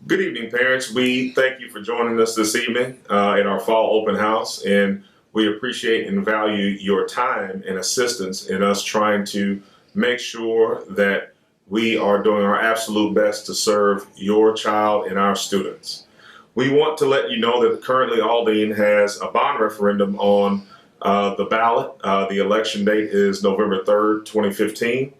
Good evening, parents. We thank you for joining us this evening in our fall open house, and we appreciate and value your time and assistance in us trying to make sure that we are doing our absolute best to serve your child and our students. We want to let you know that currently Aldine has a bond referendum on the ballot. The election date is November 3rd, 2015.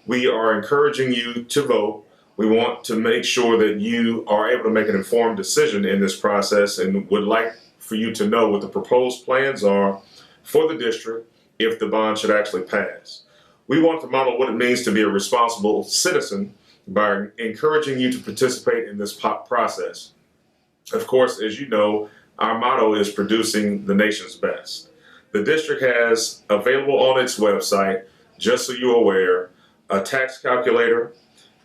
We are encouraging you to vote. We want to make sure that you are able to make an informed decision in this process and would like for you to know what the proposed plans are for the district if the bond should actually pass. We want to model what it means to be a responsible citizen by encouraging you to participate in this process. Of course, as you know, our motto is producing the nation's best. The district has available on its website, just so you're aware, a tax calculator,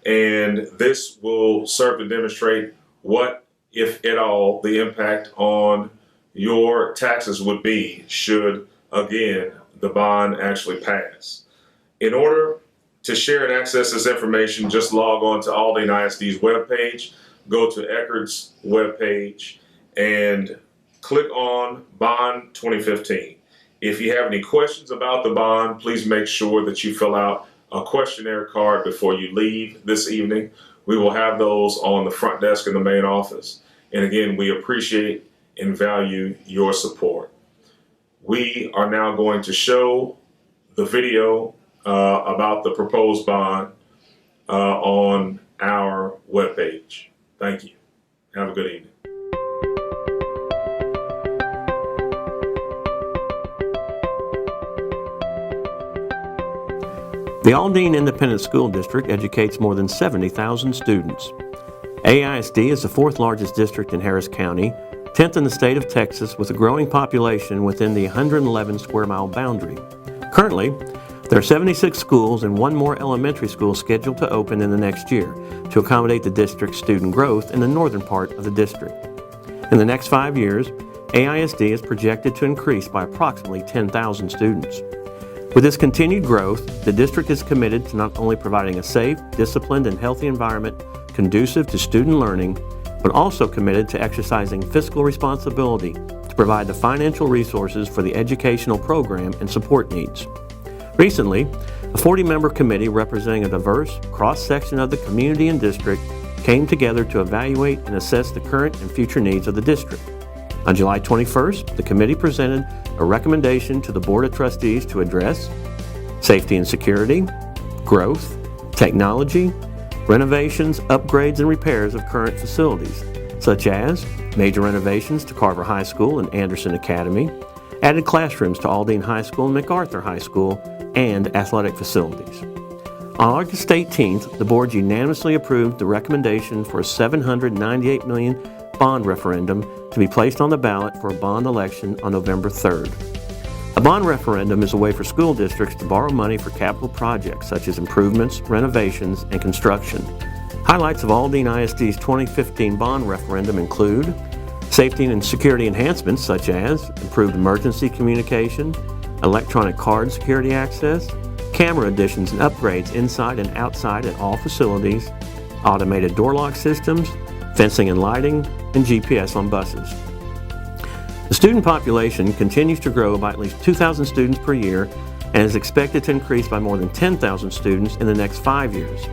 and this will serve to demonstrate what, if at all, the impact on your taxes would be should, again, the bond actually pass. In order to share and access this information, just log on to Aldine ISD's webpage, go to Eckert's webpage, and click on Bond 2015. If you have any questions about the bond, please make sure that you fill out a questionnaire card before you leave this evening. We will have those on the front desk in the main office. And again, we appreciate and value your support. We are now going to show the video about the proposed bond on our webpage. Thank you. Have a good evening. The Aldine Independent School District educates more than 70,000 students. AISD is the fourth largest district in Harris County, 10th in the state of Texas, with a growing population within the 111 square mile boundary. Currently, there are 76 schools and one more elementary school scheduled to open in the next year to accommodate the district's student growth in the northern part of the district. In the next 5 years, AISD is projected to increase by approximately 10,000 students. With this continued growth, the district is committed to not only providing a safe, disciplined, and healthy environment conducive to student learning, but also committed to exercising fiscal responsibility to provide the financial resources for the educational program and support needs. Recently, a 40-member committee representing a diverse cross-section of the community and district came together to evaluate and assess the current and future needs of the district. On July 21st, the committee presented a recommendation to the Board of Trustees to address safety and security, growth, technology, renovations, upgrades, and repairs of current facilities, such as major renovations to Carver High School and Anderson Academy, added classrooms to Aldine High School and MacArthur High School, and athletic facilities. On August 18th, the board unanimously approved the recommendation for a $798 million bond referendum to be placed on the ballot for a bond election on November 3rd. A bond referendum is a way for school districts to borrow money for capital projects such as improvements, renovations, and construction. Highlights of Aldine ISD's 2015 bond referendum include safety and security enhancements such as improved emergency communication, electronic card security access, camera additions and upgrades inside and outside at all facilities, automated door lock systems, fencing and lighting, and GPS on buses. The student population continues to grow by at least 2,000 students per year and is expected to increase by more than 10,000 students in the next 5 years.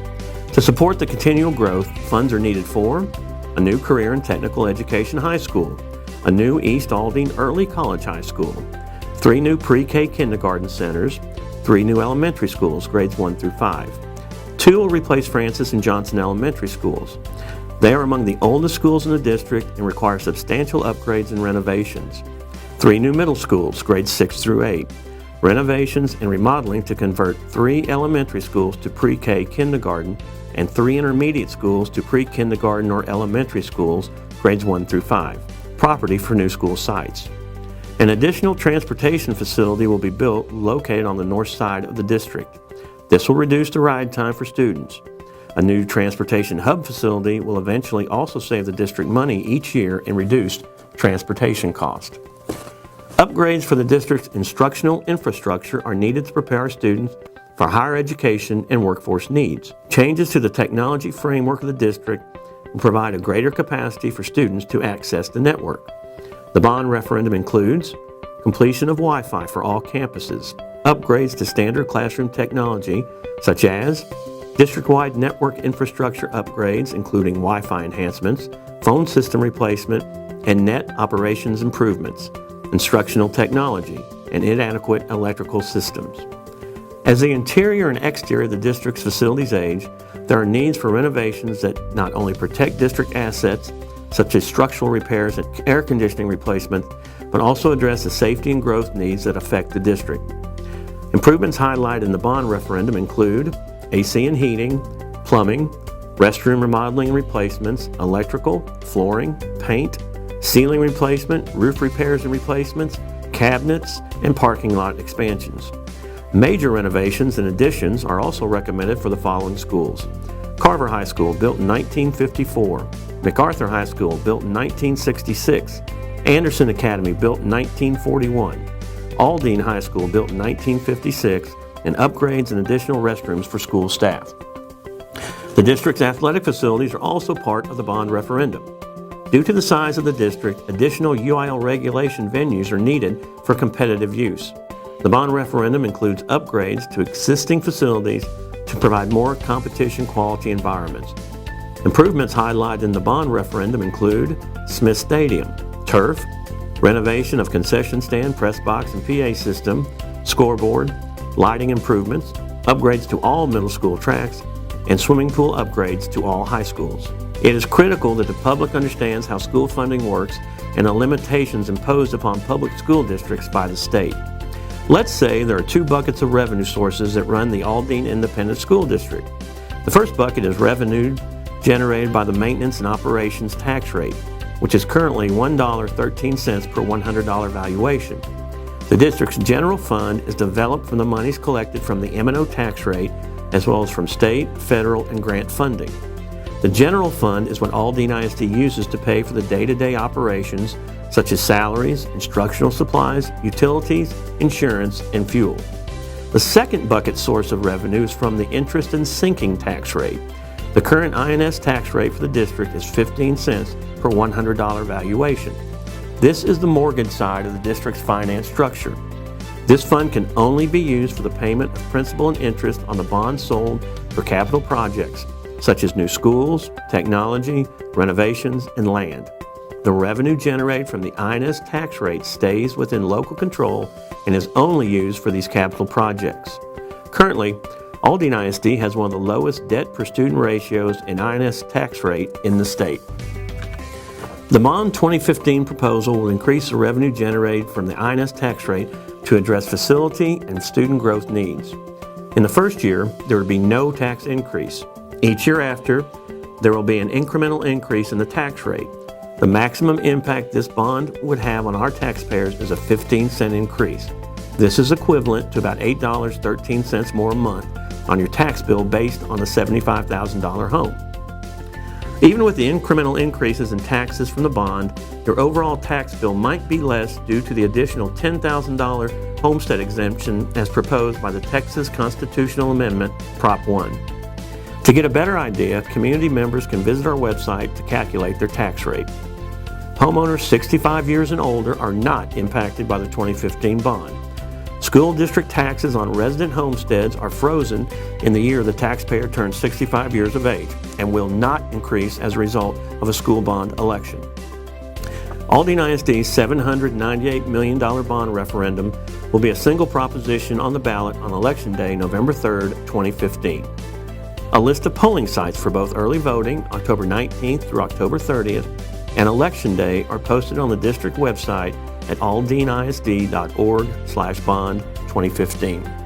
To support the continual growth, funds are needed for a new career and technical education high school, a new East Aldine Early College High School, 3 new pre-K kindergarten centers, 3 new elementary schools, grades 1 through 5. 2 will replace Francis and Johnson Elementary Schools. They are among the oldest schools in the district and require substantial upgrades and renovations. 3 new middle schools, grades 6 through 8. Renovations and remodeling to convert 3 elementary schools to pre-K kindergarten and 3 intermediate schools to pre-kindergarten or elementary schools, grades 1 through 5. Property for new school sites. An additional transportation facility will be built located on the north side of the district. This will reduce the ride time for students. A new transportation hub facility will eventually also save the district money each year in reduced transportation cost. Upgrades for the district's instructional infrastructure are needed to prepare our students for higher education and workforce needs. Changes to the technology framework of the district and provide a greater capacity for students to access the network. The bond referendum includes completion of Wi-Fi for all campuses, upgrades to standard classroom technology such as district-wide network infrastructure upgrades including Wi-Fi enhancements, phone system replacement, and net operations improvements, instructional technology, and inadequate electrical systems. As the interior and exterior of the district's facilities age, there are needs for renovations that not only protect district assets, such as structural repairs and air conditioning replacement, but also address the safety and growth needs that affect the district. Improvements highlighted in the bond referendum include AC and heating, plumbing, restroom remodeling and replacements, electrical, flooring, paint, ceiling replacement, roof repairs and replacements, cabinets, and parking lot expansions. Major renovations and additions are also recommended for the following schools: Carver High School, built in 1954, MacArthur High School, built in 1966, Anderson Academy, built in 1941, Aldine High School, built in 1956, and upgrades and additional restrooms for school staff. The district's athletic facilities are also part of the bond referendum. Due to the size of the district, additional UIL regulation venues are needed for competitive use. The bond referendum includes upgrades to existing facilities to provide more competition quality environments. Improvements highlighted in the bond referendum include Smith Stadium, turf, renovation of concession stand, press box and PA system, scoreboard, lighting improvements, upgrades to all middle school tracks, and swimming pool upgrades to all high schools. It is critical that the public understands how school funding works and the limitations imposed upon public school districts by the state. Let's say there are two buckets of revenue sources that run the Aldine Independent School District. The first bucket is revenue generated by the maintenance and operations tax rate, which is currently $1.13 per $100 valuation. The district's general fund is developed from the monies collected from the M&O tax rate as well as from state, federal, and grant funding. The general fund is what Aldine ISD uses to pay for the day-to-day operations such as salaries, instructional supplies, utilities, insurance, and fuel. The second bucket source of revenue is from the interest and sinking tax rate. The current INS tax rate for the district is 15 cents per $100 valuation. This is the mortgage side of the district's finance structure. This fund can only be used for the payment of principal and interest on the bonds sold for capital projects, such as new schools, technology, renovations, and land. The revenue generated from the INS tax rate stays within local control and is only used for these capital projects. Currently, Aldine ISD has one of the lowest debt per student ratios and INS tax rate in the state. The bond 2015 proposal will increase the revenue generated from the INS tax rate to address facility and student growth needs. In the first year, there would be no tax increase. Each year after, there will be an incremental increase in the tax rate. The maximum impact this bond would have on our taxpayers is a 15-cent increase. This is equivalent to about $8.13 more a month on your tax bill based on the $75,000 home. Even with the incremental increases in taxes from the bond, your overall tax bill might be less due to the additional $10,000 homestead exemption as proposed by the Texas Constitutional Amendment, Prop 1. To get a better idea, community members can visit our website to calculate their tax rate. Homeowners 65 years and older are not impacted by the 2015 bond. School district taxes on resident homesteads are frozen in the year the taxpayer turns 65 years of age and will not increase as a result of a school bond election. Aldine ISD's $798 million bond referendum will be a single proposition on the ballot on Election Day, November 3rd, 2015. A list of polling sites for both early voting, October 19th through October 30th, and Election Day are posted on the district website at aldineisd.org/bond2015.